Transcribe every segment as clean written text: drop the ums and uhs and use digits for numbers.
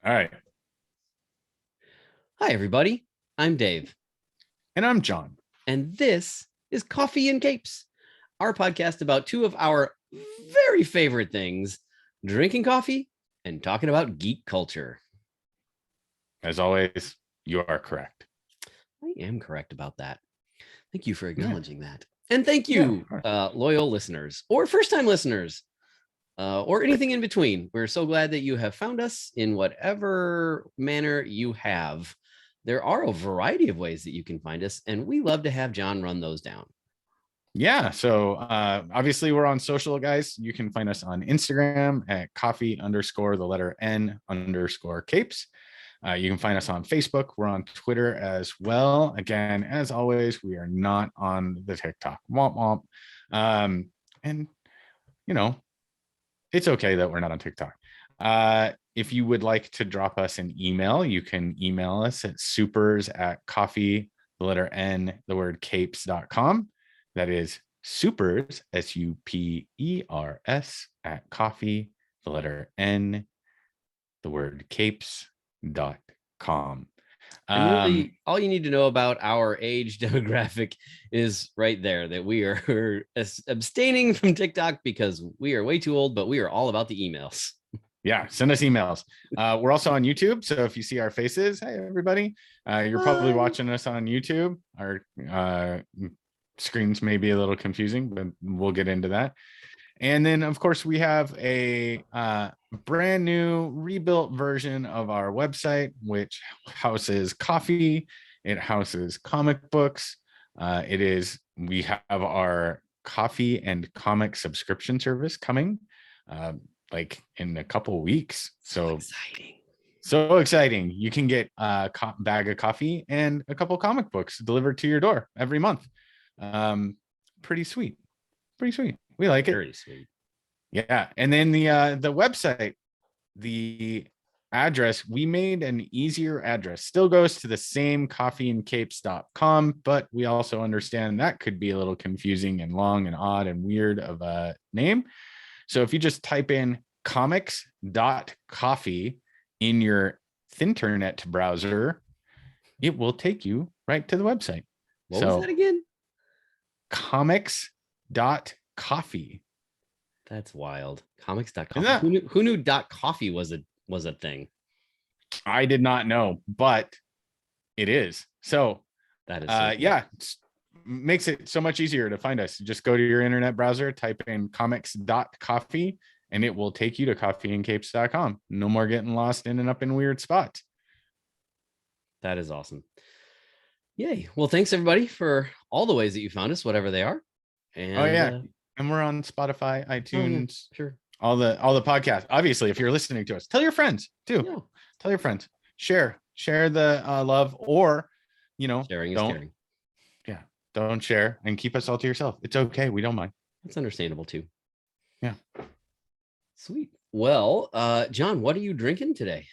All right. Hi, everybody. I'm Dave, And I'm John. and this is Coffee and Capes, our podcast about two of our very favorite things, drinking coffee and talking about geek culture. As always, you are correct. I am correct about that. Thank you for acknowledging that. And thank you, loyal listeners or first-time listeners, or anything in between. We're so glad that you have found us in whatever manner you have. There are a variety of ways that you can find us, and we love to have John run those down. Yeah. So obviously we're on social, guys. You can find us on Instagram at coffee_N_capes. You can find us on Facebook. We're on Twitter as well. Again, as always, we are not on the TikTok. Womp womp. And you know, it's okay that we're not on TikTok. If you would like to drop us an email, you can email us at supers@coffee, the letter N, the word capes.com. That is supers, SUPERS, at coffee, the letter N, the word capes.com. And really, all you need to know about our age demographic is right there, that we are abstaining from TikTok because we are way too old, but we are all about the emails. Yeah, send us emails. We're also on YouTube, so if you see our faces, hey everybody, you're probably watching us on YouTube. Our screens may be a little confusing, but we'll get into that. And then, of course, we have a brand new rebuilt version of our website, which houses coffee. It houses comic books. We have our coffee and comic subscription service coming like in a couple weeks. So exciting. You can get a bag of coffee and a couple comic books delivered to your door every month. Pretty sweet. We like it. Very sweet. Yeah. And then the website, the address, we made an easier address. Still goes to the same coffeeandcapes.com, but we also understand that could be a little confusing and long and odd and weird of a name. So if you just type in comics.coffee in your Thinternet browser, it will take you right to the website. What was that again? Comics.coffee. That's wild. Comics.coffee. Who knew .coffee was a thing? I did not know, but it is. So that is so cool. Makes it so much easier to find us. Just go to your internet browser, type in comics.coffee, and it will take you to coffeeandcapes.com. No more getting lost in and up in weird spots. That is awesome. Yay. Well, thanks everybody for all the ways that you found us, whatever they are. And and we're on Spotify, iTunes, sure, all the podcasts. Obviously, if you're listening to us, tell your friends too. Yeah. Tell your friends. Share the love, or sharing is caring. Yeah, don't share and keep us all to yourself. It's okay. We don't mind. It's understandable too. Yeah. Sweet. Well, John, what are you drinking today?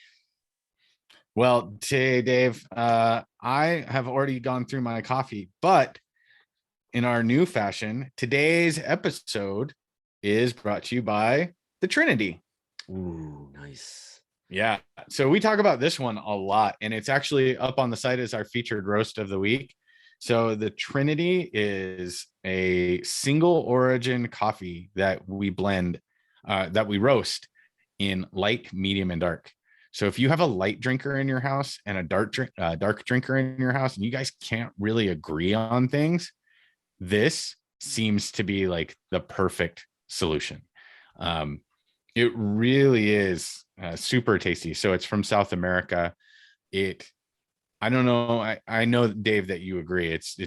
Well, today, Dave, I have already gone through my coffee, but in our new fashion, today's episode is brought to you by the Trinity. Ooh, nice. Yeah. So we talk about this one a lot, and it's actually up on the site as our featured roast of the week. So the Trinity is a single origin coffee that we blend, that we roast in light, medium, and dark. So if you have a light drinker in your house and a dark drinker in your house, and you guys can't really agree on things, this seems to be like the perfect solution. It really is super tasty. So it's from South America. I don't know. I know, Dave, that you agree. It's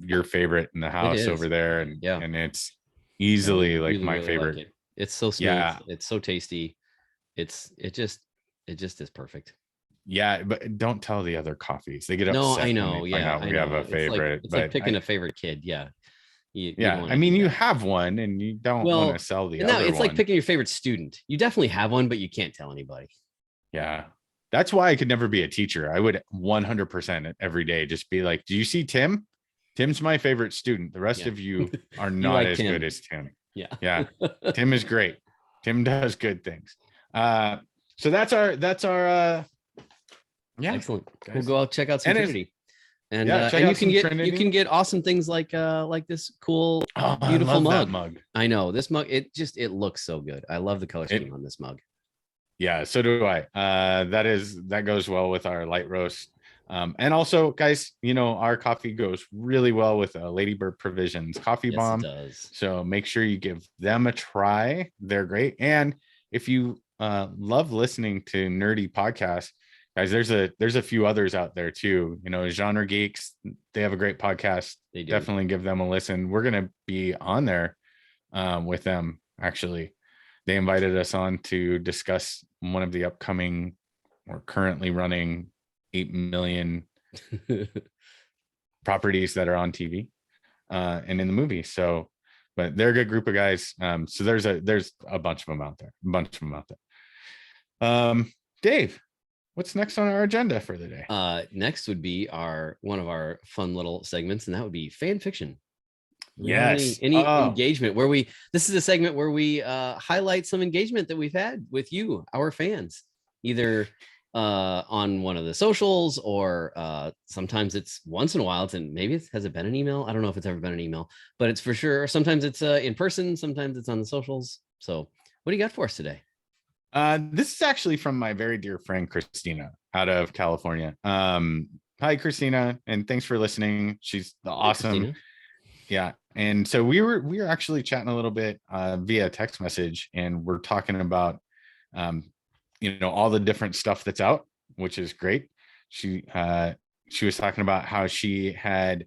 your favorite in the house over there, and and it's easily like my favorite. Like it. It's so smooth. Yeah. It's so tasty. It just is perfect. Yeah, but don't tell the other coffees. They get upset. No, I know. We have a favorite. It's like picking a favorite kid. Yeah. You I mean, you have one, and you don't want to sell the other one. It's like picking your favorite student. You definitely have one, but you can't tell anybody. Yeah. That's why I could never be a teacher. I would 100% every day just be like, do you see Tim? Tim's my favorite student. The rest of you are not as good as Tim. Yeah. Yeah. Tim is great. Tim does good things. So that's our yeah. Excellent. We'll Guys. go out check out some And it's- Trinity. And Yeah, check and out you can some get Trinity. awesome things like this cool Oh, I beautiful love mug. that mug. I know this mug. It looks so good. I love the color It- scheme on this mug. Yeah, so do I. That goes well with our light roast. And also, guys, you know, our coffee goes really well with Ladybird Provisions Coffee Yes, Bomb. it does. So make sure you give them a try. They're great. And if you love listening to nerdy podcasts, guys, there's a few others out there too. You know, Genre Geeks, they have a great podcast. They do. Definitely give them a listen. We're gonna be on there with them. Actually, they invited us on to discuss one of the upcoming or currently running 8 million properties that are on TV and in the movie. So, but they're a good group of guys. So there's a bunch of them out there. Dave, what's next on our agenda for the day? Next would be one of our fun little segments, and that would be fan fiction. Yes. Any engagement where this is a segment where we highlight some engagement that we've had with you, our fans, either on one of the socials or sometimes it's once in a while. Has it been an email? I don't know if it's ever been an email, but it's for sure. Sometimes it's in person, sometimes it's on the socials. So what do you got for us today? This is actually from my very dear friend Christina out of California. Hi Christina, and thanks for listening. She's awesome. Yeah. And so we were actually chatting a little bit via text message, and we're talking about you know, all the different stuff that's out, which is great. She was talking about how she had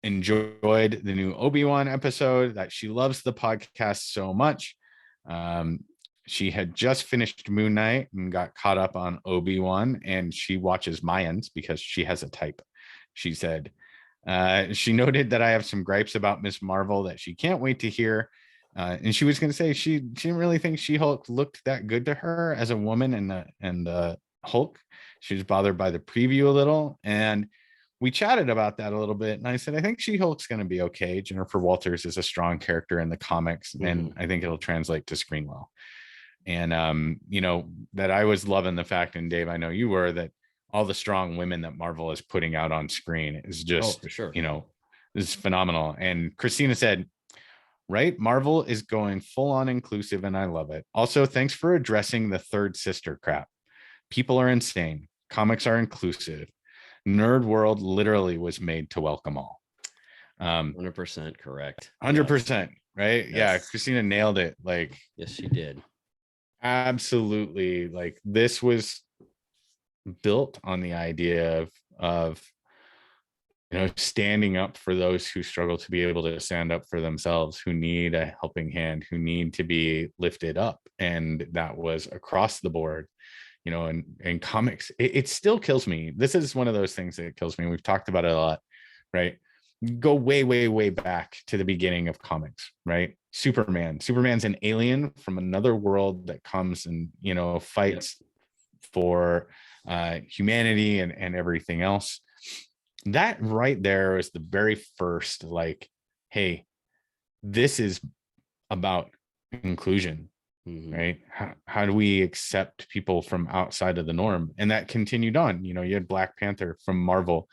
enjoyed the new Obi-Wan episode, that she loves the podcast so much. She had just finished Moon Knight and got caught up on Obi-Wan, and she watches Mayans because she has a type. She said, she noted that I have some gripes about Miss Marvel that she can't wait to hear. And she was going to say she didn't really think She-Hulk looked that good to her as a woman and Hulk. She was bothered by the preview a little, and we chatted about that a little bit. And I said, I think She-Hulk's going to be okay. Jennifer Walters is a strong character in the comics, and I think it'll translate to screen well. And you know, that I was loving the fact, and Dave, I know you were, that all the strong women that Marvel is putting out on screen is just, for sure, you know, is phenomenal. And Christina said, right, Marvel is going full on inclusive, and I love it. Also, thanks for addressing the third sister crap. People are insane. Comics are inclusive. Nerd world literally was made to welcome all. 100% correct. 100%, right? Yes. Yeah, Christina nailed it. Like, yes, she did. Absolutely. Like, this was built on the idea of you know, standing up for those who struggle to be able to stand up for themselves, who need a helping hand, who need to be lifted up. And that was across the board, you know. And comics, it still kills me. This is one of those things that kills me. We've talked about it a lot, right? Go way back to the beginning of comics, right? Superman's an alien from another world that comes and, you know, fights for humanity and everything else. That right there is the very first, like, hey, this is about inclusion, right? How do we accept people from outside of the norm? And that continued on. You know, you had Black Panther from Marvel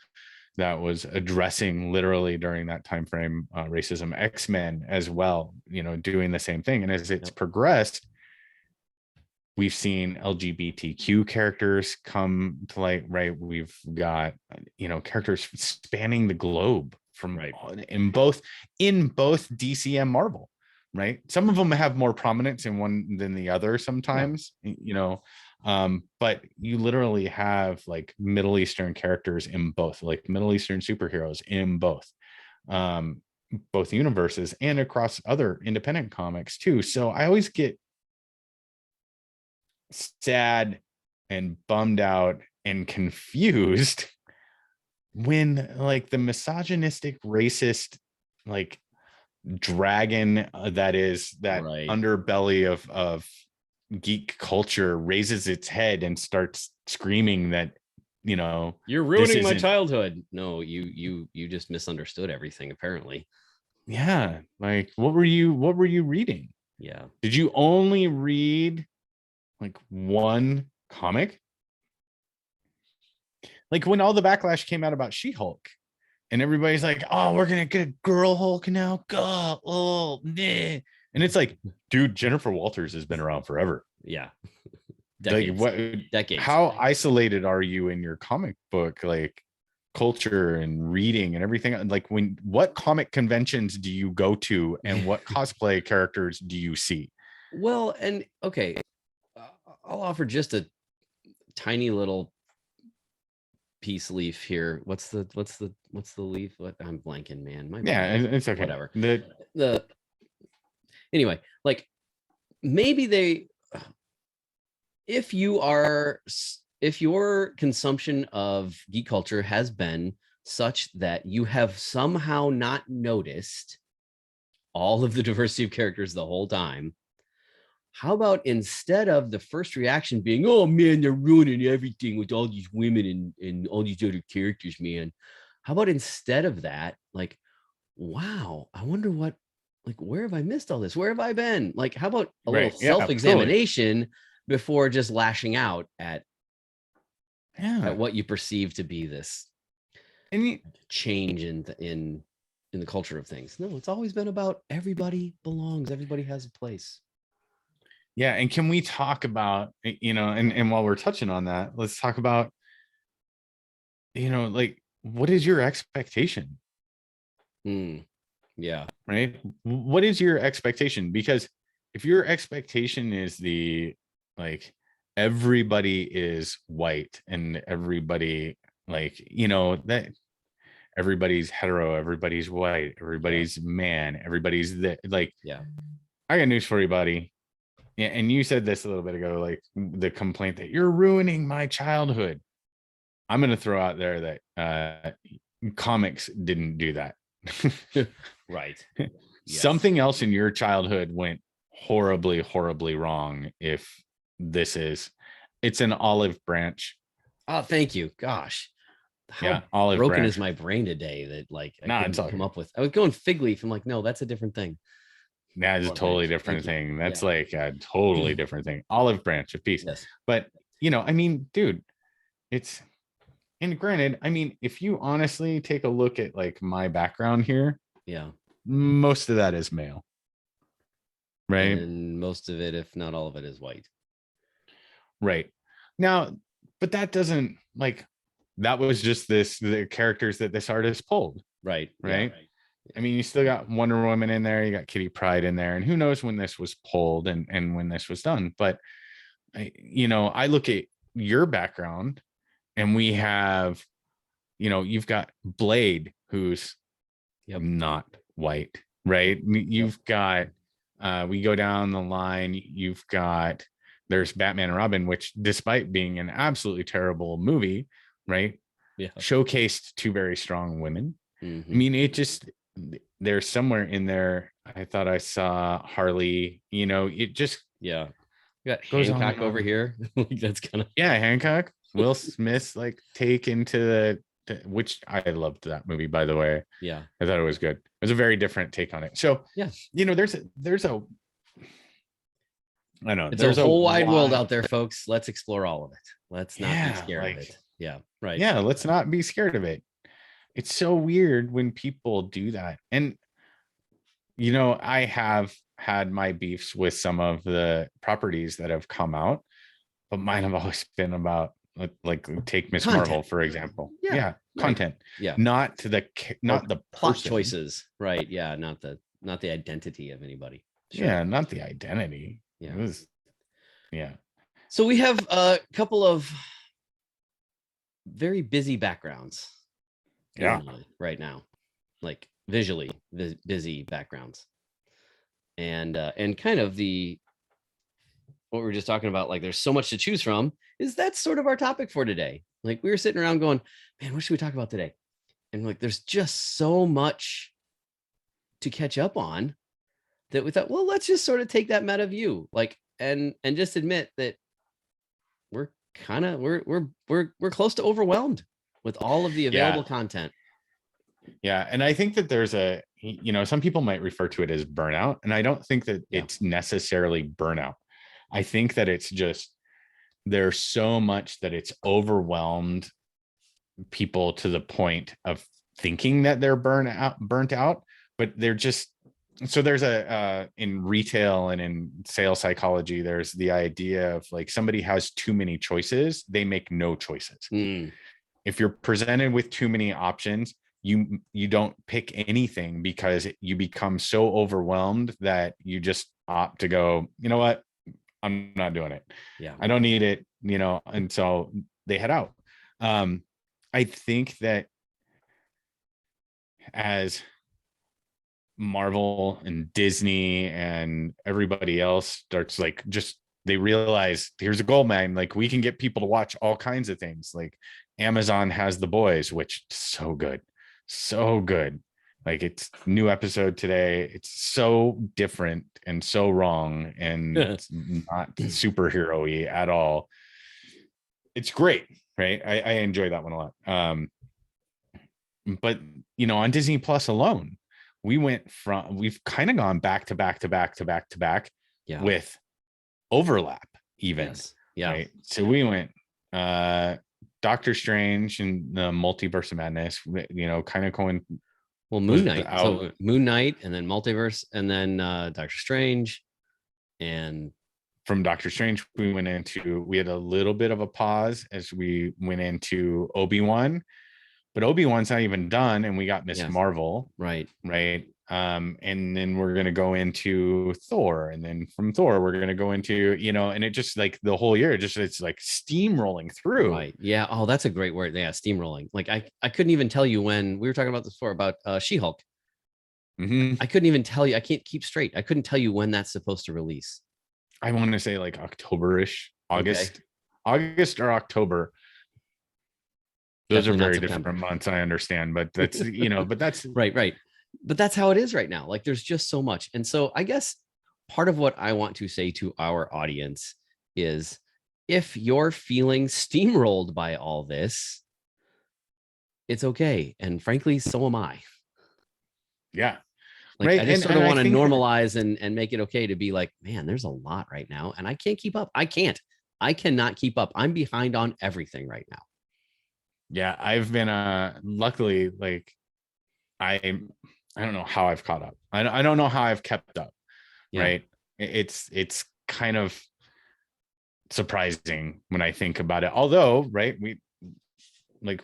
that was addressing literally during that time frame racism. X-Men as well, you know, doing the same thing. And as it's progressed, we've seen LGBTQ characters come to light, right? We've got, you know, characters spanning the globe from in both DC and Marvel, right? Some of them have more prominence in one than the other sometimes, you know, but you literally have like Middle Eastern characters in both, like Middle Eastern superheroes in both universes and across other independent comics too. So I always get sad and bummed out and confused when like the misogynistic, racist, like dragon that is that underbelly of geek culture raises its head and starts screaming that, you know, you're ruining my childhood. No, you just misunderstood everything, apparently. Yeah, like what were you reading? Yeah. Did you only read like one comic. Like when all the backlash came out about She-Hulk, and everybody's like, "Oh, we're gonna get a girl Hulk now." God, oh, nah. And it's like, dude, Jennifer Walters has been around forever. Yeah. Like, Decades. what? Decades. How isolated are you in your comic book like culture and reading and everything? Like, what comic conventions do you go to, and what cosplay characters do you see? Well, and okay, I'll offer just a tiny little peace leaf here. What's the leaf? What, I'm blanking, man. My Yeah, brain. it's okay. Whatever. The anyway, like maybe they, if your consumption of geek culture has been such that you have somehow not noticed all of the diversity of characters the whole time, how about instead of the first reaction being, "Oh man, they're ruining everything with all these women and all these other characters, man," how about instead of that, like, wow, I wonder what, like, where have I missed all this? Where have I been? Like, how about a little Yeah, self-examination before just lashing out at yeah, what you perceive to be this and change in the culture of things? No, it's always been about everybody belongs, everybody has a place. yeah, and can we talk about, and while we're touching on that, let's talk about, like, what is your expectation? Yeah. Right? What is your expectation? Because if your expectation is like everybody is white and everybody, like, that everybody's hetero, everybody's white, everybody's man, everybody's like, Yeah. I got news for you, buddy. Yeah, and you said this a little bit ago, like the complaint that you're ruining my childhood. I'm going to throw out there that comics didn't do that. Right. Yes. Something else in your childhood went horribly, horribly wrong. If it's an olive branch. Oh, thank you. Gosh, how Olive broken branch. is my brain today that, like, I It's couldn't come up with. I was going fig leaf. I'm like, no, that's a different thing. That is a totally different thing. That's like a totally different thing. Olive branch of peace. Yes. But I mean, dude, and granted, I mean, if you honestly take a look at like my background here, Yeah, most of that is male. Right. And most of it, if not all of it, is white. Right. Now, but that doesn't, like, that was just the characters that this artist pulled. Right. Right. Yeah. I mean, you still got Wonder Woman in there, you got Kitty Pryde in there, and who knows when this was pulled and when this was done. But I look at your background, and we have, you've got Blade, who's not white, right? You've got we go down the line, there's Batman and Robin, which, despite being an absolutely terrible movie, right, showcased two very strong women. Mm-hmm. I mean, it just, there's somewhere in there, I thought I saw Harley, it just, we got Hancock over here. That's kind of, Hancock, Will Smith's like take into which I loved that movie, by the way. Yeah, I thought it was good. It was a very different take on it. So there's a I know there's a whole wide world out there, folks. Let's explore all of it. Let's not be scared of it. Yeah, right. Yeah, let's not be scared of it. It's so weird when people do that. And I have had my beefs with some of the properties that have come out, but mine have always been about, like, take Miss Marvel, for example. Content. Yeah. Not the plot choices. Right. Yeah. Not the identity of anybody. Sure. Yeah, not the identity. Yeah. So we have a couple of very busy backgrounds. Right now, like visually busy backgrounds, and kind of what we were just talking about, like, there's so much to choose from. That's sort of our topic for today. Like, we were sitting around going, man, what should we talk about today? And like, there's just so much to catch up on that we thought, well, let's just sort of take that meta view, like, and just admit that we're close to overwhelmed with all of the available content. Yeah. And I think that there's some people might refer to it as burnout. And I don't think that it's necessarily burnout. I think that it's just there's so much that it's overwhelmed people to the point of thinking that they're burnt out, but they're just so there's a in retail and in sales psychology, there's the idea of like somebody has too many choices, they make no choices. If you're presented with too many options, you don't pick anything because you become so overwhelmed that you just opt to go, you know what, I'm not doing it. Yeah. I don't need it, and so they head out. I think that as Marvel and Disney and everybody else starts like just they realize here's a gold mine, like we can get people to watch all kinds of things. Like Amazon has The Boys, which is so good. Like it's new episode today. It's so different and so wrong and it's not superhero-y at all. It's great, right? I enjoy that one a lot. But on Disney Plus alone, we've kind of gone back to back Yeah. with overlap even. Yes. Yeah. Right. So we went Doctor Strange and the Multiverse of Madness, kind of going. Well, Moon Knight. So Moon Knight and then Multiverse and then Doctor Strange. And from Doctor Strange, we had a little bit of a pause as we went into Obi-Wan, but Obi-Wan's not even done. And we got Miss Marvel. Right. And then we're going to go into Thor. And then from Thor, we're going to go into, and it just like the whole year, it's like steamrolling through. Right. Yeah. Oh, that's a great word. Yeah. Steamrolling. Like I couldn't even tell you when we were talking about this before about She-Hulk. I couldn't even tell you. I can't keep straight. I couldn't tell you when that's supposed to release. I want to say like October-ish, August or October. Those are very different months. I understand, but that's, but that's right. But that's how it is right now. Like there's just so much. And so I guess part of what I want to say to our audience is if you're feeling steamrolled by all this, it's okay. And frankly, so am I. Yeah. Like I just sort of want to normalize and make it okay to be like, man, there's a lot right now. And I can't keep up. I cannot keep up. I'm behind on everything right now. Yeah. I've been luckily like I don't know how I've caught up. I don't know how I've kept up. Yeah. Right. It's kind of surprising when I think about it. Although, right,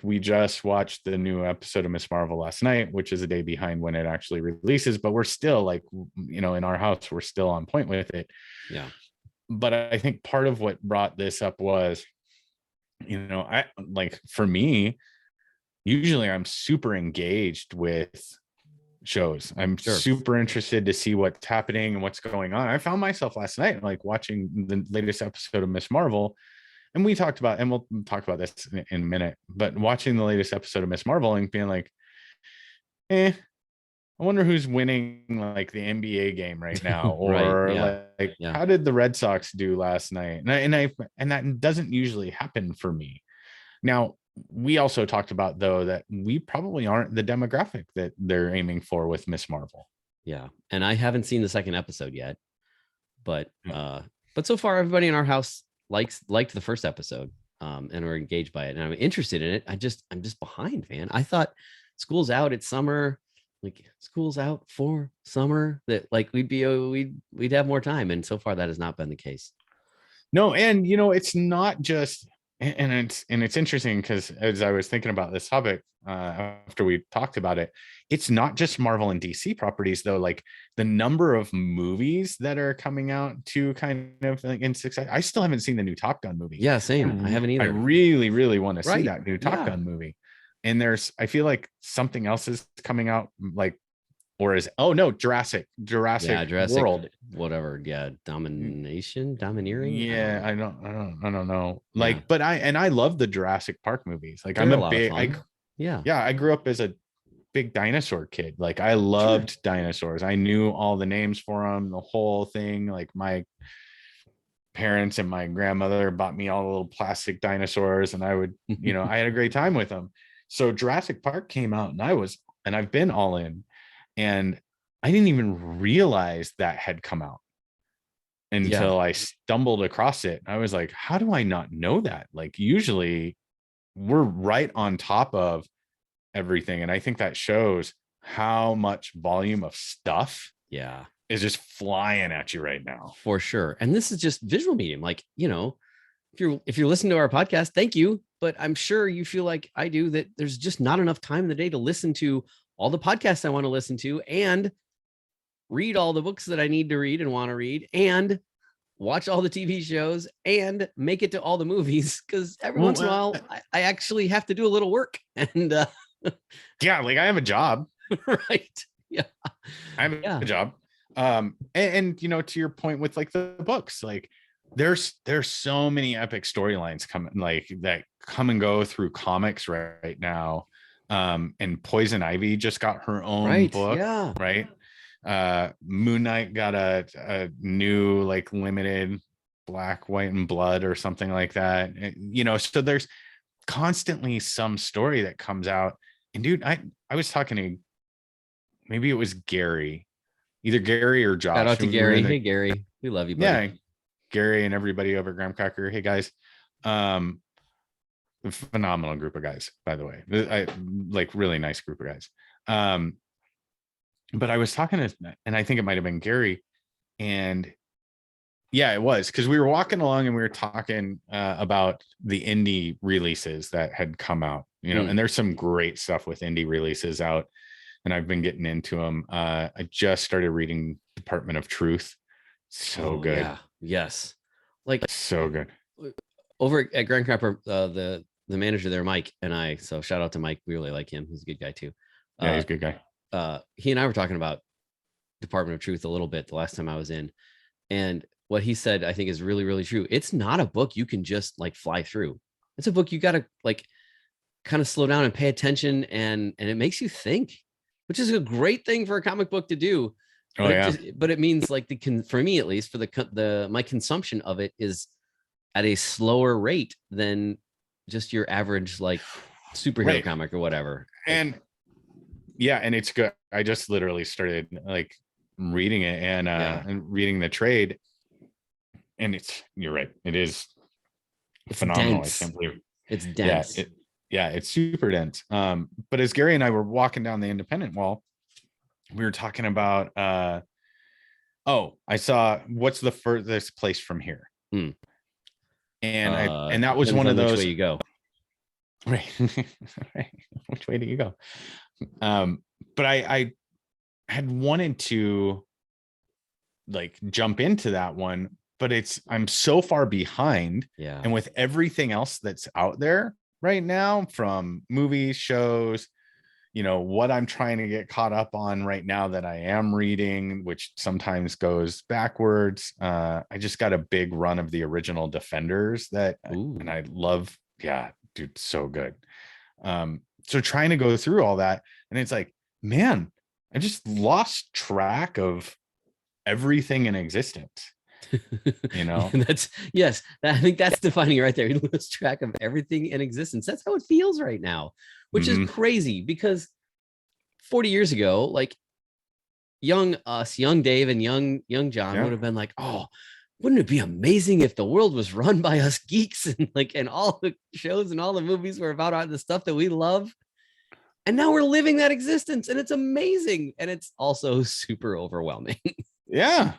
we just watched the new episode of Miss Marvel last night, which is a day behind when it actually releases, but we're still like, in our house, we're still on point with it. Yeah. But I think part of what brought this up was, I like for me, usually I'm super engaged with shows. I'm super interested to see what's happening and what's going on. I found myself last night, like watching the latest episode of Miss Marvel. And we talked about, and we'll talk about this in a minute, but watching the latest episode of Miss Marvel and being like, I wonder who's winning like the NBA game right now, or how did the Red Sox do last night? And that doesn't usually happen for me. Now, we also talked about though that we probably aren't the demographic that they're aiming for with Miss Marvel. Yeah, and I haven't seen the second episode yet, but so far everybody in our house liked the first episode and are engaged by it, and I'm interested in it. I'm just behind, man. I thought school's out, it's summer, like school's out for summer, that like we'd have more time, and so far that has not been the case. No, and it's not just, and it's interesting because as I was thinking about this topic after we talked about it, it's not just Marvel and DC properties though. Like the number of movies that are coming out to kind of like in success. I still haven't seen the new Top Gun movie. Yeah, same. I haven't either. I really, really want to see that new Top Gun movie. And I feel like something else is coming out, like, or is Jurassic World, whatever. Yeah, domineering. Yeah, I don't know. Like, but I love the Jurassic Park movies. Like, I'm a big, I grew up as a big dinosaur kid. Like, I loved dinosaurs. I knew all the names for them, the whole thing. Like, my parents and my grandmother bought me all the little plastic dinosaurs, and I would, I had a great time with them. So Jurassic Park came out, and I've been all in. And I didn't even realize that had come out. until I stumbled across it. I was like, how do I not know that? Like, usually we're right on top of everything. And I think that shows how much volume of stuff is just flying at you right now. For sure. And this is just visual medium. Like, you know, if you're listening to our podcast, thank you. But I'm sure you feel like I do, that there's just not enough time in the day to listen to all the podcasts I want to listen to and read all the books that I need to read and want to read and watch all the TV shows and make it to all the movies. Because every once in a while, I actually have to do a little work. And yeah, like I have a job. Right. Yeah. I have a job. And you know, to your point with like the books, like there's so many epic storylines coming, like that come and go through comics right now. And Poison Ivy just got her own book, right? Moon Knight got a new like limited Black, White, and Blood or something like that. You know, so there's constantly some story that comes out. And dude, I was talking to, maybe it was Gary, either Gary or Josh. Shout out to Gary. Hey Gary, we love you, buddy. Yeah, Gary and everybody over at Graham Cracker. Hey guys. Phenomenal group of guys, by the way. I like really nice group of guys. But I was talking to, and I think it might have been Gary, and yeah, it was, because we were walking along and we were talking about the indie releases that had come out, you know, and there's some great stuff with indie releases out, and I've been getting into them. I just started reading Department of Truth. So good. Yeah. Yes. Like so good. Over at Grand Crapper, the manager there, Mike, and I, so shout out to Mike. We really like him. He's a good guy too. Yeah, he's a good guy. He and I were talking about Department of Truth a little bit the last time I was in, and what he said I think is really, really true. It's not a book you can just like fly through. It's a book you got to like kind of slow down and pay attention, and it makes you think, which is a great thing for a comic book to do. But it means like for me at least, for my consumption of it is at a slower rate than just your average like superhero comic or whatever. And yeah, and it's good. I just literally started like reading it and reading the trade, and you're right, it is phenomenal. Dense. I can't believe it's dense. It's super dense. But as Gary and I were walking down the Independent Wall, we were talking about I saw what's the furthest place from here. And that was one of those. Which way you go? Right. Which way do you go? But I had wanted to like jump into that one, but I'm so far behind. Yeah. And with everything else that's out there right now, from movies, shows, you know, what I'm trying to get caught up on right now that I am reading, which sometimes goes backwards. I just got a big run of the original Defenders and I love, dude, so good. So trying to go through all that, and it's like, man, I just lost track of everything in existence. You know, I think that's defining right there. You lose track of everything in existence. That's how it feels right now, which is crazy, because 40 years ago, like young Dave and young John would have been like, oh, wouldn't it be amazing if the world was run by us geeks, and all the shows and all the movies were about the stuff that we love. And now we're living that existence, and it's amazing. And it's also super overwhelming. Yeah.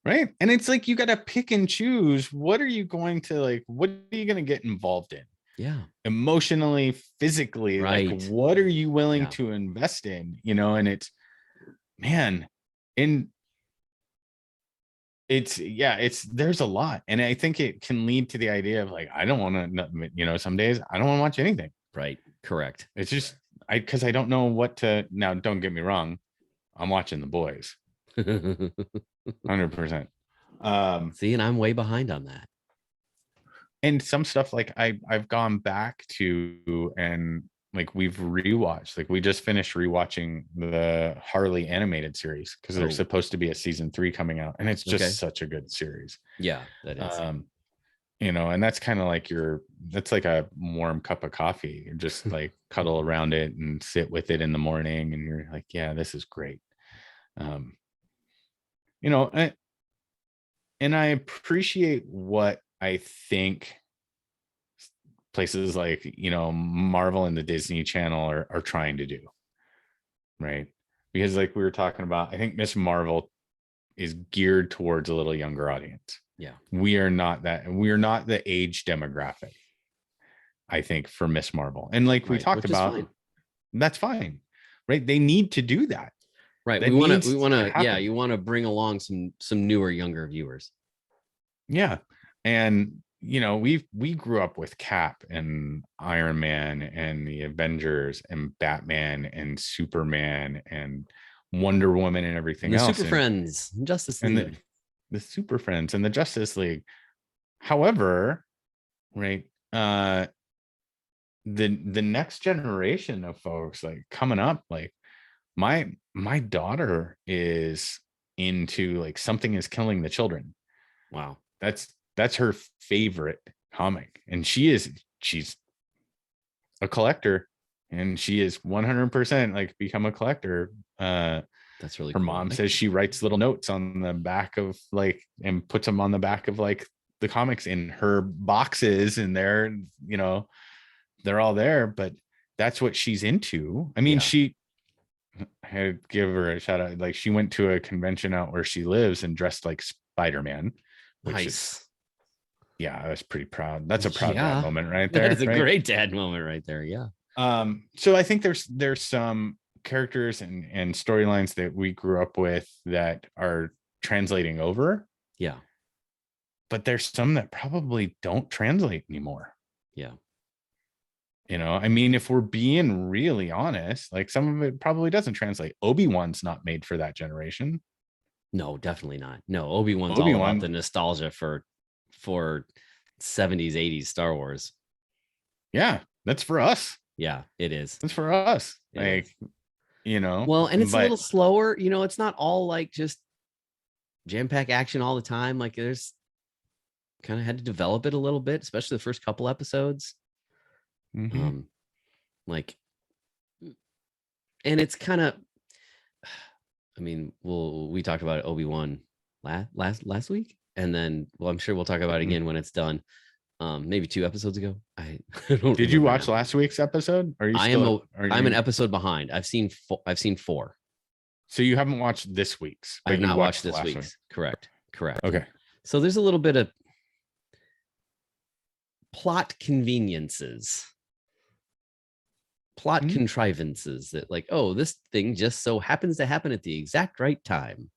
Right. And it's like, you got to pick and choose. What are you going to what are you going to get involved in? Yeah. Emotionally, physically, right. Like, what are you willing to invest in? You know, and it's there's a lot. And I think it can lead to the idea of like, I don't want to, you know, some days I don't want to watch anything. Right. Correct. It's just, because I don't know what to. Now, don't get me wrong, I'm watching The Boys. 100%. See, and I'm way behind on that. And some stuff like I've gone back to, and like we've rewatched, like we just finished rewatching the Harley animated series, because there's supposed to be a season 3 coming out, and it's just such a good series. Yeah, that is. You know, and that's kind of like that's like a warm cup of coffee. You just like cuddle around it and sit with it in the morning, and you're like, yeah, this is great. You know, and I appreciate what I think places like, Marvel and the Disney Channel are trying to do, right? Because like we were talking about, I think Miss Marvel is geared towards a little younger audience. Yeah. We are not the age demographic, I think, for Miss Marvel. And like we talked which is about, fine. that's fine, right? They need to do that. Right. That We want needs to, yeah, happen. you want to bring along some newer, younger viewers. Yeah. And we grew up with Cap and Iron Man and the Avengers and Batman and Superman and Wonder Woman and everything And the else. Super Friends, Justice And League. the Super Friends and the Justice League. However, right, the next generation of folks like coming up, like my daughter is into like Something is Killing the Children. Wow. That's her favorite comic, and she's a collector, and she is 100% like become a collector. That's really her cool. mom says she writes little notes on the back of like and puts them on the back of like the comics in her boxes, and they're all there. But that's what she's into. I mean, Yeah. I had to give her a shout out. Like she went to a convention out where she lives and dressed like Spider-Man, which is, yeah, I was pretty proud. That's a proud dad moment right there. That is a right? great dad moment right there. Yeah. So I think there's some characters and storylines that we grew up with that are translating over. Yeah. But there's some that probably don't translate anymore. Yeah. I mean, if we're being really honest, like some of it probably doesn't translate. Obi-Wan's not made for that generation. No, definitely not. No, Obi-Wan's all about the nostalgia for 70s, 80s Star Wars. Yeah, that's for us. Yeah, it is. It's for us. Well, and it's a little slower. It's not all like just jam-pack action all the time. Like there's kind of had to develop it a little bit, especially the first couple episodes. Mm-hmm. And it's kind of, I mean, we talked about Obi-Wan last week, and then I'm sure we'll talk about it again when it's done. Maybe 2 episodes ago. I don't. Did you watch last week's episode? I'm an episode behind. I've seen 4. So you haven't watched this week's. I've not watched this week's. Correct. Okay. So there's a little bit of plot conveniences, plot contrivances that like, oh, this thing just so happens to happen at the exact right time.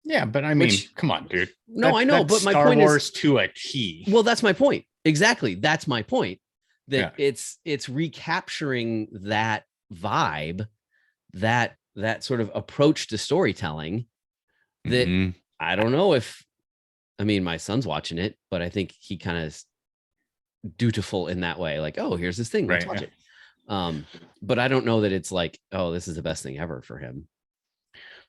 Yeah, but I mean, come on, dude. No, I know, but my point is Star Wars to a T. Well, that's my point. Exactly. That's my point. That it's recapturing that vibe, that sort of approach to storytelling that I don't know if, I mean, my son's watching it, but I think he kind of is dutiful in that way. Like, oh, here's this thing. Let's watch it. But I don't know that it's like, oh, this is the best thing ever for him.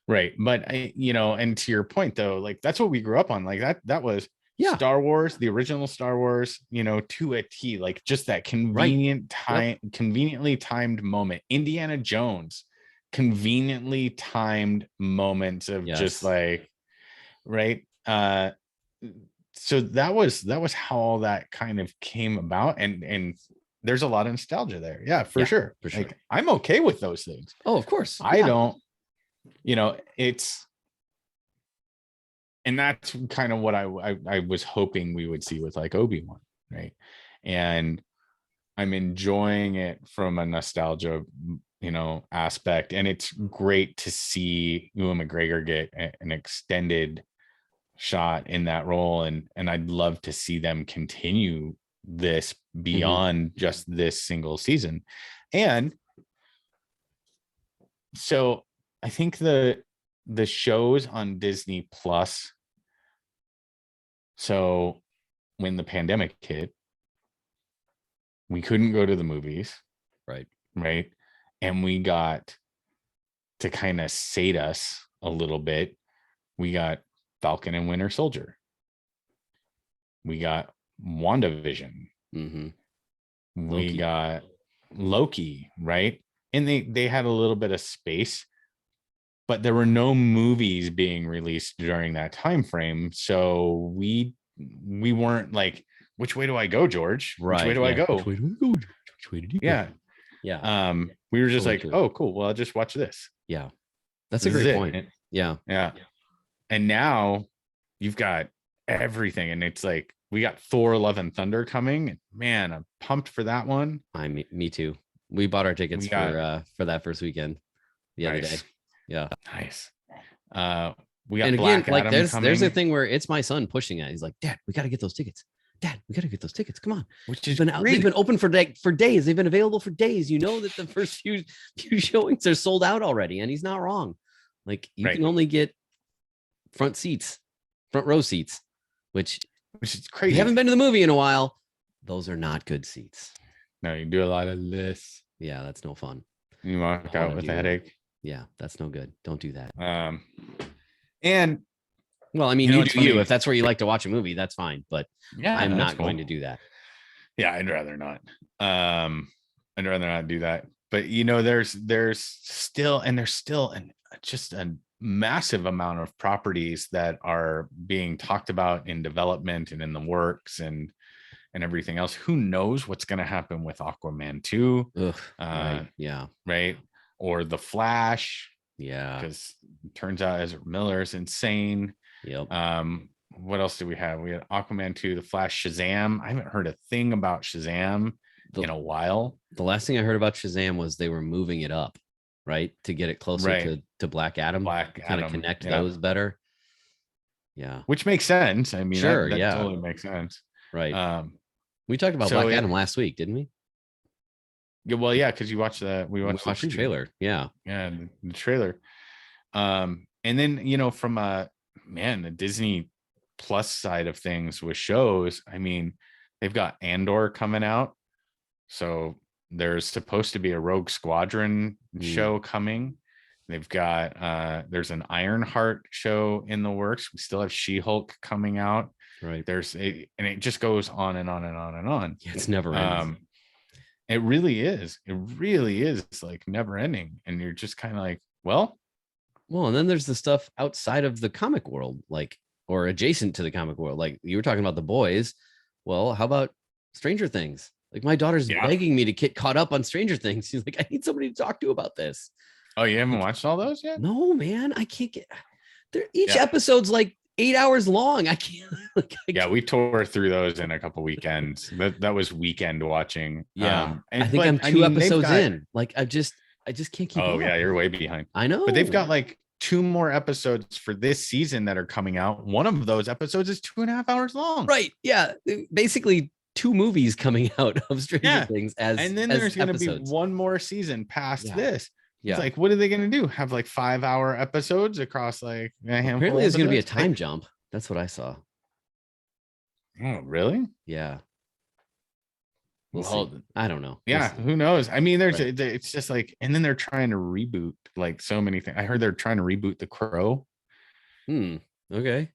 Right. But and to your point though, like that's what we grew up on. Like that was Star Wars, the original Star Wars, to a T, like just that conveniently timed moment. Indiana Jones, conveniently timed moments of just like, right. So that was how all that kind of came about. And there's a lot of nostalgia there. Yeah, for sure. Like I'm okay with those things. Oh, of course. I don't. And that's kind of what I was hoping we would see with like Obi-Wan, right? And I'm enjoying it from a nostalgia, aspect. And it's great to see Ewan McGregor get an extended shot in that role. And I'd love to see them continue this beyond just this single season. And so I think the shows on Disney Plus. So when the pandemic hit, we couldn't go to the movies. Right. And we got to kind of sate us a little bit. We got Falcon and Winter Soldier. We got WandaVision. We got Loki, right? And they had a little bit of space. but there were no movies being released during that time frame, so we weren't like, which way do I go, George? Which way Right. do I Yeah. go? Which way do we go? Which way did you go? Yeah. Yeah. We were just Totally like, true. oh, cool. Well, I'll just watch this. Yeah. That's a This is great it. point. Yeah. Yeah. And now you've got everything, and it's like we got Thor: Love and Thunder coming. Man, I'm pumped for that one. Me too. We bought our tickets We got for that first weekend the other day. nice, Yeah. nice. We got And again, Black like Adam there's a coming, thing where it's my son pushing it. He's like, Dad, we got to get those tickets. Dad, we got to get those tickets. Come on. which They've is been out, great. they've been open for days. They've been available for days. You know that the first few showings are sold out already, and he's not wrong. Like you Right. can only get front row seats, which Which is if crazy. you haven't been to the movie in a while, those are not good seats. No, you do a lot of this. Yeah, that's no fun. You walk Don't out wanna with do a that. headache. Yeah, that's no good. Don't do that. And Well, I mean, You know you what's do you. funny? If that's where you like to watch a movie, that's fine. But yeah, I'm that's not going to cool. do that. Yeah, I'd rather not. I'd rather not do that. But you know, there's still just a massive amount of properties that are being talked about in development and in the works and everything else. Who knows what's going to happen with Aquaman 2? Ugh, right. Yeah. Right? Or The Flash, Yeah. because it turns out Ezra Miller is insane. Yep. What else do we have? We had Aquaman 2, The Flash, Shazam. I haven't heard a thing about Shazam in a while. The last thing I heard about Shazam was they were moving it up, right? To get it closer Right. to Black Adam. Black Kind of Adam, connect yeah. those better. Yeah. Which makes sense. I mean, Sure, that yeah. totally makes sense. Right. We talked about so Black it- Adam last week, didn't we? Yeah, well, yeah, because we watched the We watched the preview. trailer. Yeah. Yeah, the trailer. And then you know, from the Disney Plus side of things with shows, I mean, they've got Andor coming out, so there's supposed to be a Rogue Squadron show coming. They've got there's an Ironheart show in the works. We still have She-Hulk coming out. Right. And it just goes on and on and on and on. Yeah, it's never ends. It really is. It really is like never ending. And you're just kind of like, well, and then there's the stuff outside of the comic world, like, or adjacent to the comic world. Like you were talking about The Boys. Well, how about Stranger Things? Like my daughter's begging me to get caught up on Stranger Things. She's like, I need somebody to talk to about this. Oh, you haven't watched all those yet? No, man, I can't get. Each episode's like 8 hours long. I can't. We tore through those in a couple weekends. That was weekend watching. Yeah, I think I'm 2 episodes in. Like I just can't keep. Oh yeah, you're way behind. I know, but they've got like 2 more episodes for this season that are coming out. One of those episodes is 2.5 hours long. Right? Yeah, basically 2 movies coming out of Stranger Things and then there's going to be one more season past this. It's like, what are they going to do? Have like 5-hour episodes across like a handful? Apparently, there's going to be a time jump. That's what I saw. Oh, really? Yeah. We'll see. I don't know. Yeah, who knows? I mean, it's just like, and then they're trying to reboot like so many things. I heard they're trying to reboot The Crow. Okay.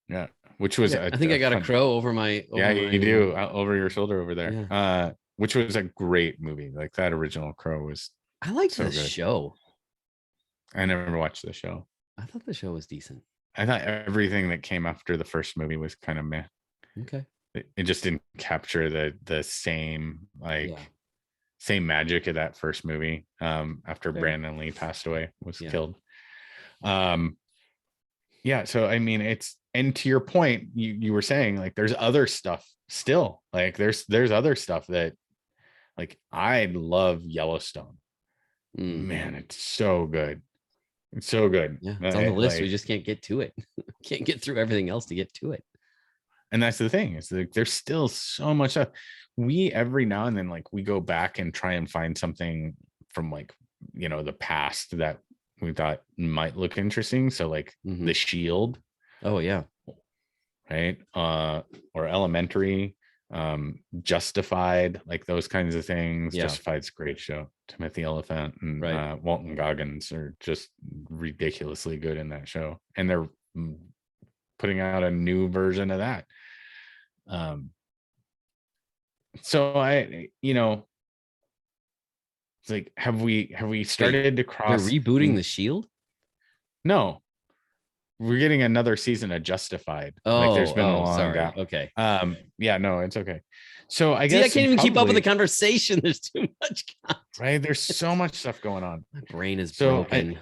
Yeah, which was I think I got a crow over my. You do over your shoulder over there. Yeah. Which was a great movie. Like that original Crow was. I liked the show. I never watched the show. I thought the show was decent. I thought everything that came after the first movie was kind of meh. Okay. It just didn't capture the same same magic of that first movie. After Brandon Lee passed away, was killed. So I mean, and to your point, you were saying like there's other stuff still. Like there's other stuff that like I love Yellowstone. Man, it's so good. It's so good. Yeah, it's on the list. We just can't get to it. Can't get through everything else to get to it. And that's the thing. It's like there's still so much stuff. We every now and then like we go back and try and find something from like, you know, the past that we thought might look interesting. So like The Shield. Oh yeah. Right. Or Elementary, Justified, like those kinds of things. Justified's a great show. Timothy Oliphant and Walton Goggins are just ridiculously good in that show. And they're putting out a new version of that. So I, you know, it's like, have we started to cross? They're rebooting The Shield? No, we're getting another season of Justified. Like there's been a long Sorry. gap. Okay. Yeah, no, it's okay. So I See, I guess can't even keep up with the probably- conversation. There's too much content. right. There's so much stuff going on. My brain is So broken.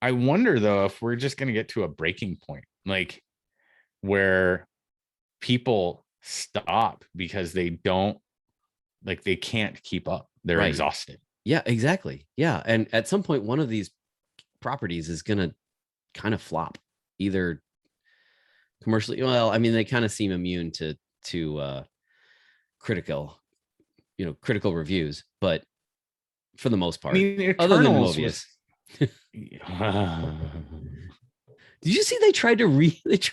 I wonder though if we're just gonna get to a breaking point, like where people stop because they can't keep up. They're Right. exhausted. Yeah, exactly. Yeah. And at some point, one of these properties is going to kind of flop, either commercially. Well, I mean, they kind of seem immune to critical reviews, but for the most part, I mean, other than Eternals Mobius. was- Did you see they tried to re-release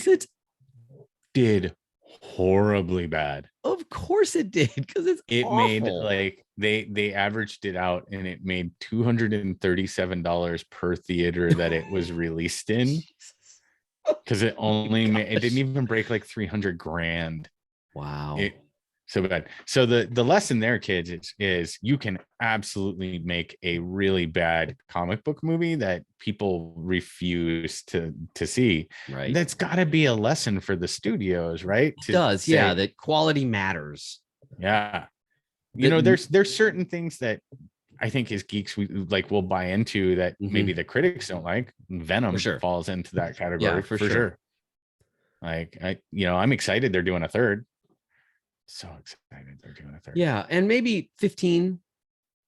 it? did horribly bad. Of course it did, because It made awful. like they averaged it out and it made $237 per theater that it was released in, Jesus. because it only it gosh. didn't even break like 300 grand. Wow. It so bad. So the lesson there, kids, is you can absolutely make a really bad comic book movie that people refuse to see. Right. That's got to be a lesson for the studios, right? It does. Yeah. That quality matters. Yeah. You know, there's certain things that I think as geeks will buy into that maybe the critics don't like. Venom falls into that category. Yeah, for sure. Like I'm excited they're doing a third. So excited they're doing a third. Yeah, and maybe 15,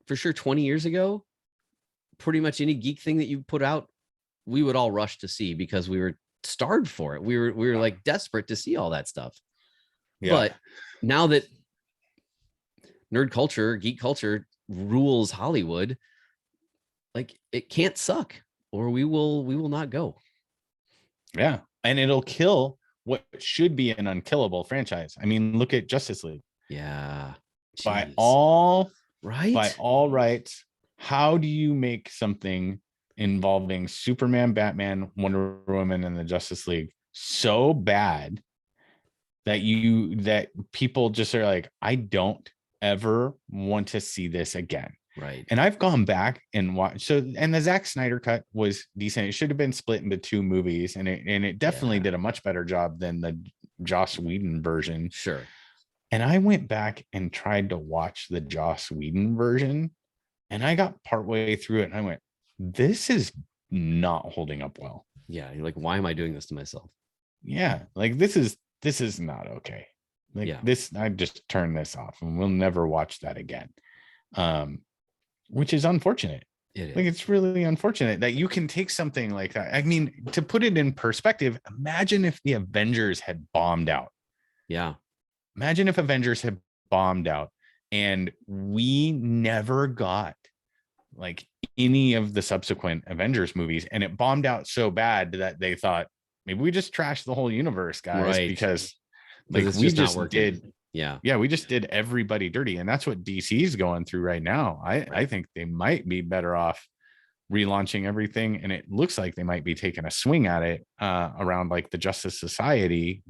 for sure, 20 years ago, pretty much any geek thing that you put out, we would all rush to see because we were starved for it. We were like desperate to see all that stuff. Yeah. But now that nerd culture, geek culture rules Hollywood, like it can't suck, or we will not go. Yeah, and it'll kill what should be an unkillable franchise. I mean, look at Justice League. Yeah. Jeez. By all rights, how do you make something involving Superman, Batman, Wonder Woman, and the Justice League so bad that people just are like, I don't ever want to see this again? Right. And I've gone back and watched. And the Zack Snyder cut was decent. It should have been split into 2 movies, and it definitely did a much better job than the Joss Whedon version. Sure. And I went back and tried to watch the Joss Whedon version, and I got partway through it, and I went, "This is not holding up well." Yeah, you're like, why am I doing this to myself? Yeah, like this is not okay. Like this, I just turn this off, and we'll never watch that again. Which is unfortunate. It is. Like, it's really unfortunate that you can take something like that. I mean, to put it in perspective, imagine if the Avengers had bombed out. Yeah. Imagine if Avengers had bombed out and we never got like any of the subsequent Avengers movies, and it bombed out so bad that they thought maybe we just trashed the whole universe, guys, because like we just did. Yeah, we just did everybody dirty, and that's what DC is going through right now. I think they might be better off relaunching everything, and it looks like they might be taking a swing at it around like the Justice Society,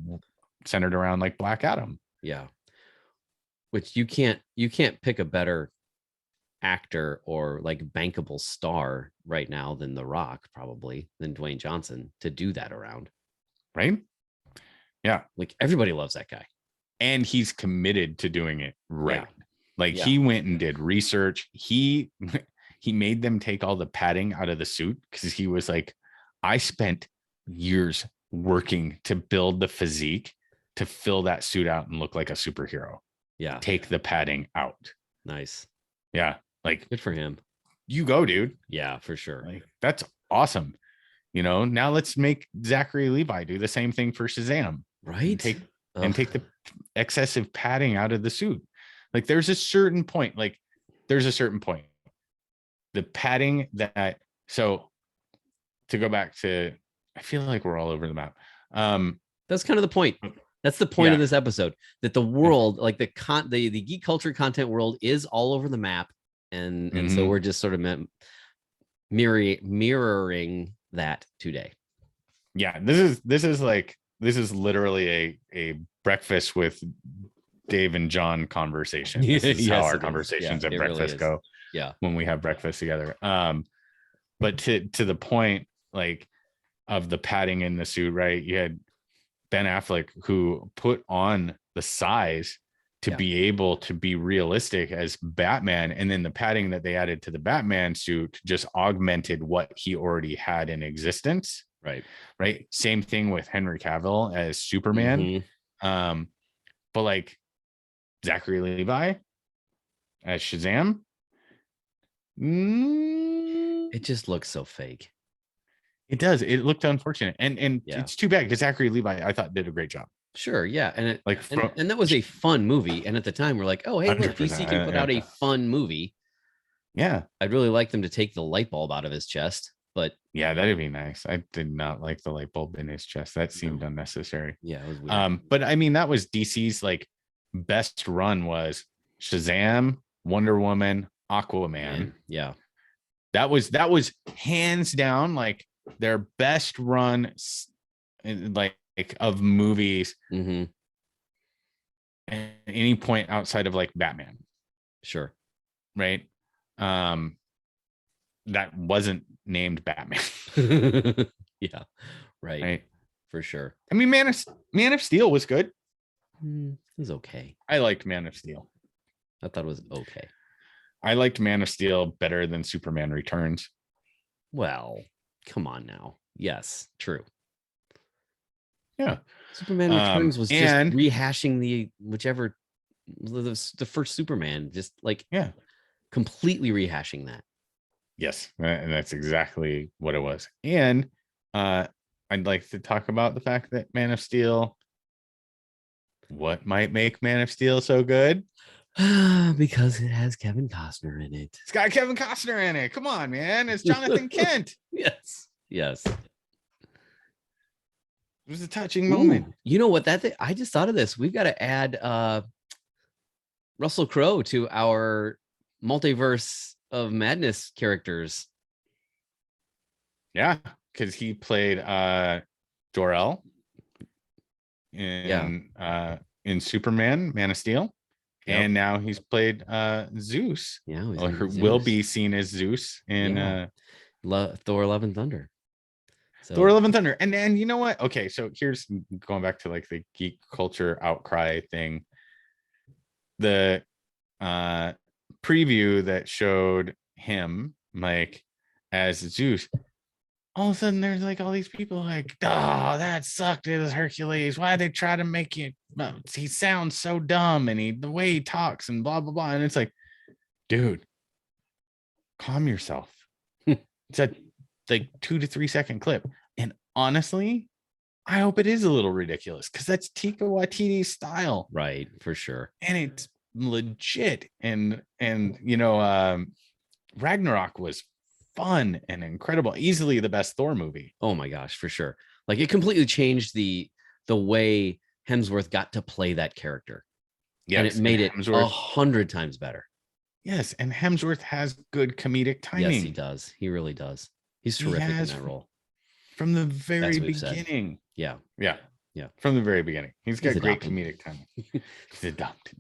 centered around like Black Adam. Yeah, which you can't pick a better actor or like bankable star right now than The Rock, probably, than Dwayne Johnson to do that around. Right? Yeah, like everybody loves that guy. And he's committed to doing it right. Yeah. Like he went and did research. He made them take all the padding out of the suit because he was like, I spent years working to build the physique to fill that suit out and look like a superhero. Yeah. Take the padding out. Nice. Yeah. Like, good for him. You go, dude. Yeah, for sure. Like, that's awesome. You know, now let's make Zachary Levi do the same thing for Shazam. Right. And take the excessive padding out of the suit. Like there's a certain point, the padding that, so to go back to, I feel like we're all over the map. That's kind of the point. That's the point of this episode, that the world, like the geek culture content world, is all over the map. And so we're just sort of mirroring that today. Yeah. This is literally a breakfast with Dave and John conversation. This is how our conversations at breakfast go. Yeah. When we have breakfast together. but to the point, like, of the padding in the suit, right? You had Ben Affleck who put on the size to be able to be realistic as Batman, and then the padding that they added to the Batman suit just augmented what he already had in existence. Right. Same thing with Henry Cavill as Superman. But like Zachary Levi as Shazam, It just looks so fake. It does. It looked unfortunate, and it's too bad because Zachary Levi, I thought, did a great job. Sure, yeah, and it like and that was a fun movie. And at the time, we're like, oh, hey, look, DC can put out a fun movie. Yeah, I'd really like them to take the light bulb out of his chest, but yeah, that'd be nice. I did not like the light bulb in his chest. That seemed unnecessary. Yeah, it was weird. But I mean, that was DC's like best run was Shazam, Wonder Woman, Aquaman. Yeah, that was hands down like their best run, like of movies at any point outside of like Batman. Sure. Right. That wasn't named Batman. Yeah, right. For sure. I mean, Man of Steel was good. It was okay. I liked Man of Steel. I thought it was okay. I liked Man of Steel better than Superman Returns. Well, come on now. Yes, true. Yeah. Superman Returns was just rehashing the first Superman, just like completely rehashing that. Yes, and that's exactly what it was. And I'd like to talk about the fact that Man of Steel, what might make Man of Steel so good? Because it has Kevin Costner in it. It's got Kevin Costner in it. Come on, man. It's Jonathan Kent. Yes. It was a touching moment. You know what? I just thought of this. We've got to add Russell Crowe to our multiverse of madness characters. Yeah, because he played Jor-El in Superman, Man of Steel. Yep. And now he's played Zeus. Yeah, will be seen as Zeus in Thor: Love and Thunder. So. Thor: Love and Thunder. And you know what? Okay, so here's going back to like the geek culture outcry thing. The preview that showed him like as Zeus. All of a sudden there's like all these people like, oh, that sucked. It was Hercules. Why they try to make you, he sounds so dumb and the way he talks and blah, blah, blah. And it's like, dude, calm yourself. It's a like 2 to 3 second clip. And honestly, I hope it is a little ridiculous because that's Taika Waititi's style. Right, for sure. And it's legit. And Ragnarok was fun and incredible, easily the best Thor movie. Oh my gosh, for sure. Like it completely changed the way Hemsworth got to play that character. Yes, and it made it 100 times better. Yes, and Hemsworth has good comedic timing. Yes, he does. He really does. He's terrific in that role. From the very beginning. Yeah. From the very beginning. He's got great comedic timing. He's adopted.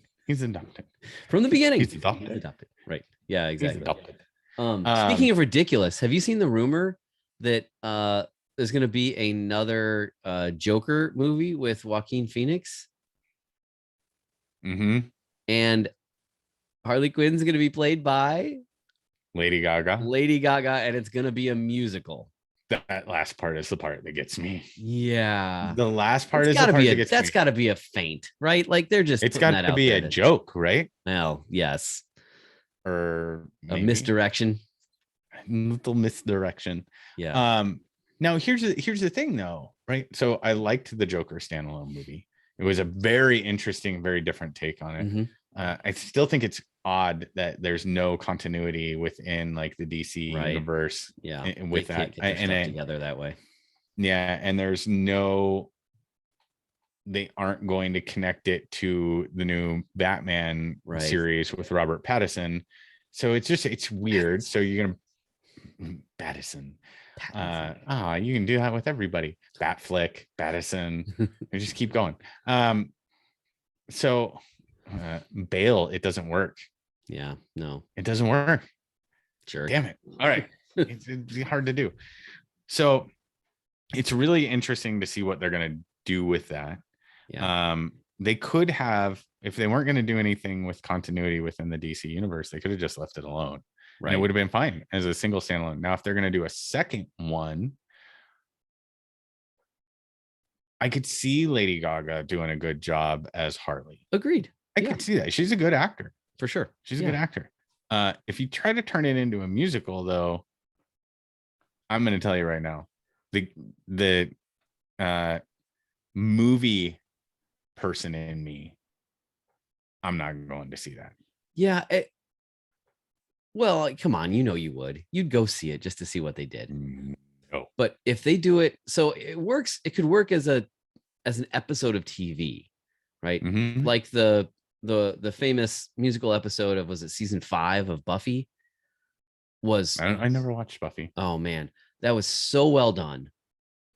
From the beginning. He's adopted. Right. Yeah, exactly. He's adopted. Speaking of ridiculous, have you seen the rumor that there's going to be another Joker movie with Joaquin Phoenix? And Harley Quinn's going to be played by Lady Gaga, and it's going to be a musical. That last part is the part that gets me. Yeah, the last part is the part that gets me. That's got to be a feint, right? Like they're just. It's got to be a joke, right? Well, yes. Or maybe. A misdirection. Little misdirection. Yeah. Now here's the thing though, right? So I liked the Joker standalone movie. It was a very interesting, very different take on it. I still think it's odd that there's no continuity within like the DC universe. Yeah. With that and together that way. Yeah, and they aren't going to connect it to the new Batman series with Robert Pattinson. So it's weird. So you're gonna Pattinson. You can do that with everybody. Batflick, Pattinson. You just keep going. So Bale, it doesn't work. Yeah, no, it doesn't work. Sure. Damn it. All right. It's hard to do. So it's really interesting to see what they're going to do with that. Yeah. They could have, if they weren't going to do anything with continuity within the DC universe, they could have just left it alone. And it Right. would have been fine as a single standalone. Now, if they're going to do a second one, I could see Lady Gaga doing a good job as Harley. Agreed. I Yeah, could see that. She's a good actor. for sure. She's a Yeah. good actor. If you try to turn it into a musical, though, I'm going to tell you right now, the uh, movie person in me, I'm not going to see that. Yeah. Well, come on, you would. You'd go see it just to see what they did. No. But if they do it, so it works, it could work as an episode of TV, right? Mhm. Like the famous musical episode of, was it season 5 of Buffy? I never watched Buffy. Oh man, that was so well done.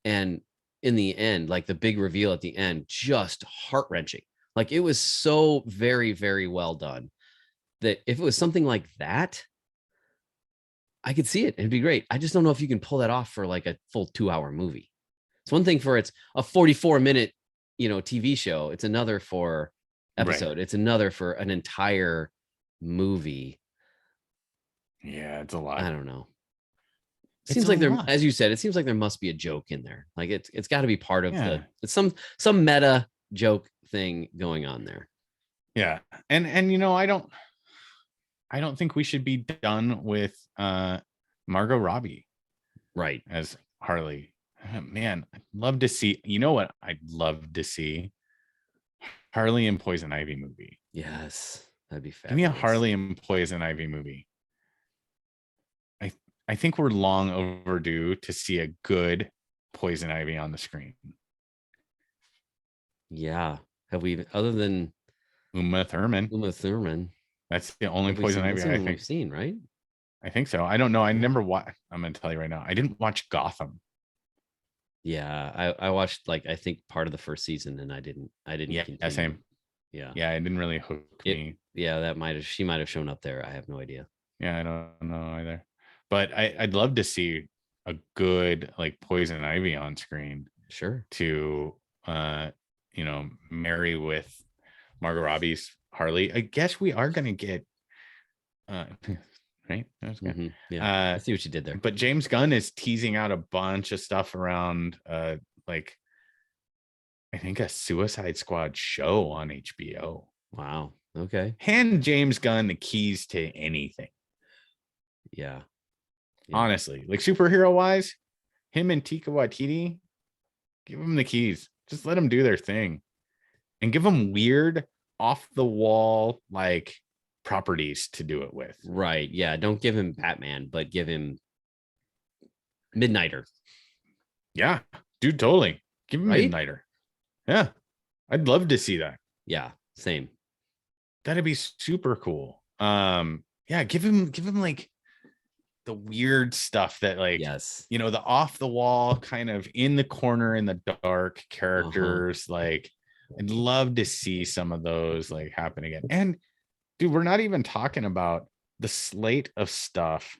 And in the end, like the big reveal at the end, just heart-wrenching. Like it was so very, very well done that if it was something like that, I could see it. It'd be great. I just don't know if you can pull that off for like a full 2-hour movie. It's one thing for it's a 44-minute, TV show. It's another for episode. Right. It's another for an entire movie. Yeah, it's a lot. I don't know. It's Seems a like there, lot. as you said, it seems like there must be a joke in there. Like it's got to be part of Yeah. it's some meta joke thing going on there. Yeah. And I don't think we should be done with Margot Robbie Right. as Harley. Man, I'd love to see, you know what I'd love to see? Harley and Poison Ivy movie. Yes. That'd be fabulous. Give me a Harley and Poison Ivy movie. I think we're long overdue to see a good Poison Ivy on the screen. Yeah. Have we, other than Uma Thurman? That's the only Poison Ivy I think we've seen, right? I think so. I don't know. I never watched. I'm gonna tell you right now. I didn't watch Gotham. Yeah, I watched like I think part of the first season, and I didn't. Yeah, continue. same. Yeah, Yeah, it didn't really hook me. Yeah, she might have shown up there. I have no idea. Yeah, I don't know either. But I'd love to see a good like Poison Ivy on screen. Sure. To marry with Margot Robbie's Harley. I guess we are gonna get right. That's good. Mm-hmm. Yeah, I see what you did there. But James Gunn is teasing out a bunch of stuff around like I think a Suicide Squad show on HBO. Wow. Okay. Hand James Gunn the keys to anything. Yeah. Honestly, like superhero wise, him and Taika Waititi, give them the keys. Just let them do their thing, and give them weird, off the wall like properties to do it with. Right. Yeah. Don't give him Batman, but give him Midnighter. Yeah, dude, totally. Give him Midnighter. Yeah, I'd love to see that. Yeah, same. That'd be super cool. Yeah, give him like the weird stuff that like, yes, the off the wall kind of in the corner in the dark characters. Like I'd love to see some of those like happen again. And dude, we're not even talking about the slate of stuff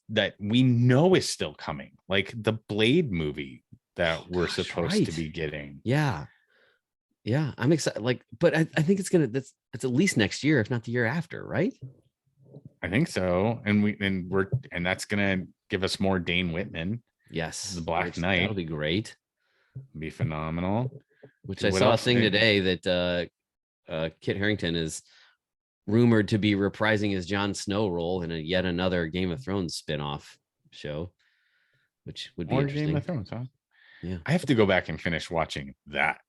that we know is still coming, like the Blade movie that we're supposed to be getting. Yeah, I'm excited. Like, but I think it's that's at least next year, if not the year after, right? I think so. And that's gonna give us more Dane Whitman. Yes, the Black Knight. That'll be great. Be phenomenal. Which I saw a thing today that Kit Harington is rumored to be reprising his Jon Snow role in yet another Game of Thrones spinoff show, which would be interesting. Game of Thrones, huh? Yeah, I have to go back and finish watching that.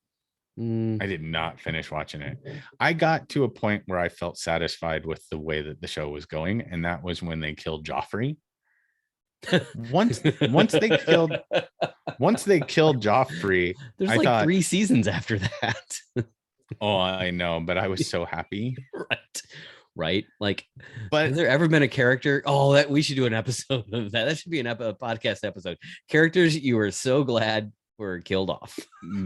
I did not finich watching it. I got to a point where I felt satisfied with the way that the show was going, and that was when they killed Joffrey. Once they killed Joffrey, there's I thought 3 seasons after that. Oh, I know, but I was so happy. Right. Like, but has there ever been a character? Oh, that we should do an episode of that. That should be a podcast episode. Characters you were so glad were killed off,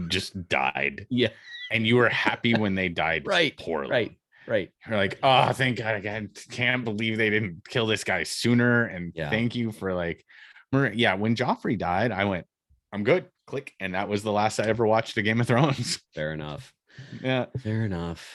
just died. Yeah, and you were happy when they died. Right. Poorly. Right. Right. You're like, oh, thank God. I can't believe they didn't kill this guy sooner. And thank you for like, yeah, when Joffrey died, I went, I'm good. Click. And that was the last I ever watched a Game of Thrones. Fair enough. Yeah. Fair enough.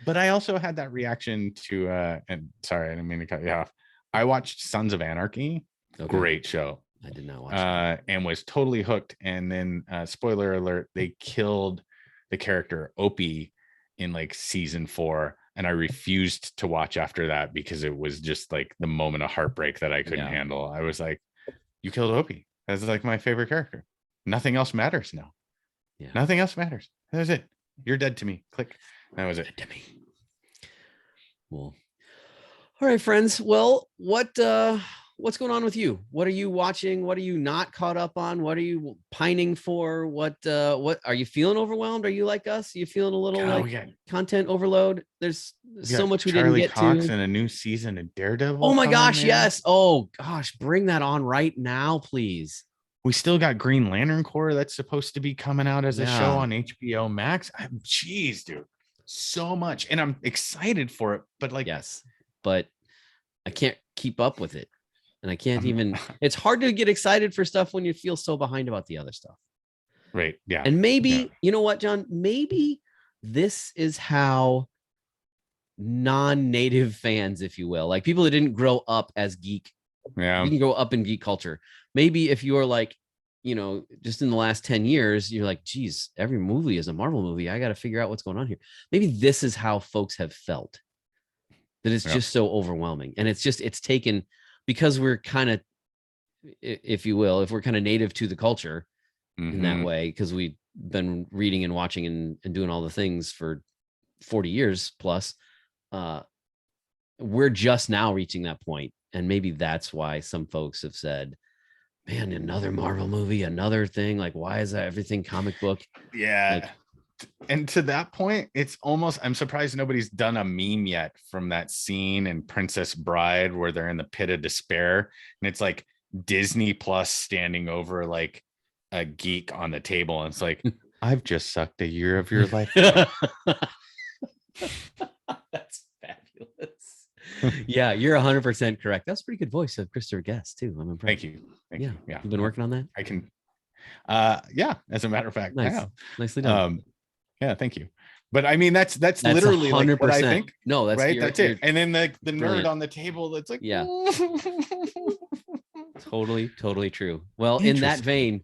But I also had that reaction to, and sorry, I didn't mean to cut you off. I watched Sons of Anarchy. Okay. Great show. I did not watch that. And was totally hooked. And then, spoiler alert, they killed the character Opie in like season 4. And I refused to watch after that because it was just like the moment of heartbreak that I couldn't handle. I was like, you killed Opie. That's like my favorite character. Nothing else matters now. Yeah. Nothing else matters. That was it. You're dead to me. Click. That was it. Dead to me. Well, all right, friends. Well, what's going on with you? What are you watching? What are you not caught up on? What are you pining for? What are you feeling overwhelmed? Are you like us? Are you feeling a little content overload? There's so much we Charlie didn't get Cox to. And a new season of Daredevil. Oh my gosh, yes. Oh gosh, bring that on right now, please. We still got Green Lantern Corps that's supposed to be coming out as a show on HBO Max. Jeez, dude. So much. And I'm excited for it, but like, yes, but I can't keep up with it. And I can't even, it's hard to get excited for stuff when you feel so behind about the other stuff. Right. Yeah. And maybe, you know what, John, maybe this is how non-native fans, if you will, like people that didn't grow up as geek, didn't grow up in geek culture. Maybe if you're like, you know, just in the last 10 years, you're like, geez, every movie is a Marvel movie. I got to figure out what's going on here. Maybe this is how folks have felt, that it's just so overwhelming. And it's taken, because we're kind of, if you will, if we're kind of native to the culture in that way, because we've been reading and watching and doing all the things for 40 years plus, we're just now reaching that point. And maybe that's why some folks have said, man, another Marvel movie, another thing. Like, why is that everything comic book? Yeah. And to that point, it's almost, I'm surprised nobody's done a meme yet from that scene in Princess Bride where they're in the pit of despair. And it's like Disney Plus standing over like a geek on the table. And it's like, I've just sucked a year of your life. That's fabulous. Yeah, you're 100% correct. That's a pretty good voice of Christopher Guest too. I'm impressed. Thank you. Thank you. Yeah. You've been working on that? I can. Yeah. As a matter of fact, nice. Nicely done. Yeah. Thank you. But I mean, that's literally 100%. Like what I think. No, that's right. That's it. And then the brilliant. nerd on the table. That's like, yeah. Totally true. Well, in that vein,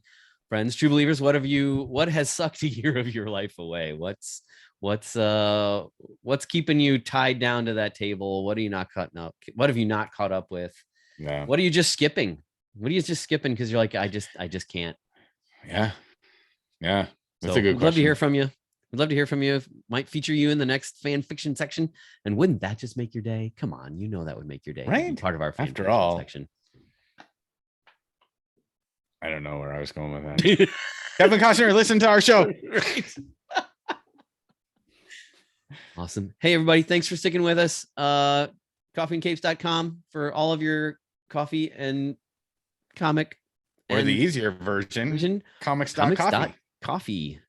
friends, true believers, what has sucked a year of your life away? What's keeping you tied down to that table? What are you not cutting up? What have you not caught up with? Yeah. What are you just skipping? What are you just skipping because you're like, I just can't. Yeah. That's so a good question. Love to hear from you. We'd love to hear from you. Might feature you in the next fan fiction section. And wouldn't that just make your day? Come on, you know that would make your day. Right. Part of our fan After all section. I don't know where I was going with that. Kevin Costner, listen to our show. Awesome. Hey, everybody. Thanks for sticking with us. Coffeeandcapes.com for all of your coffee and comic. Or the easier version, comics.coffee. Comics.coffee.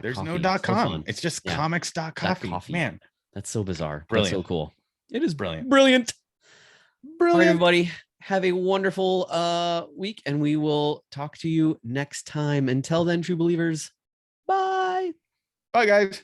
There's no .com. It's just comics.coffee. Man, that's so bizarre. Brilliant. That's so cool. It is brilliant. All right, everybody. Have a wonderful week, and we will talk to you next time. Until then, true believers, bye. Bye, guys.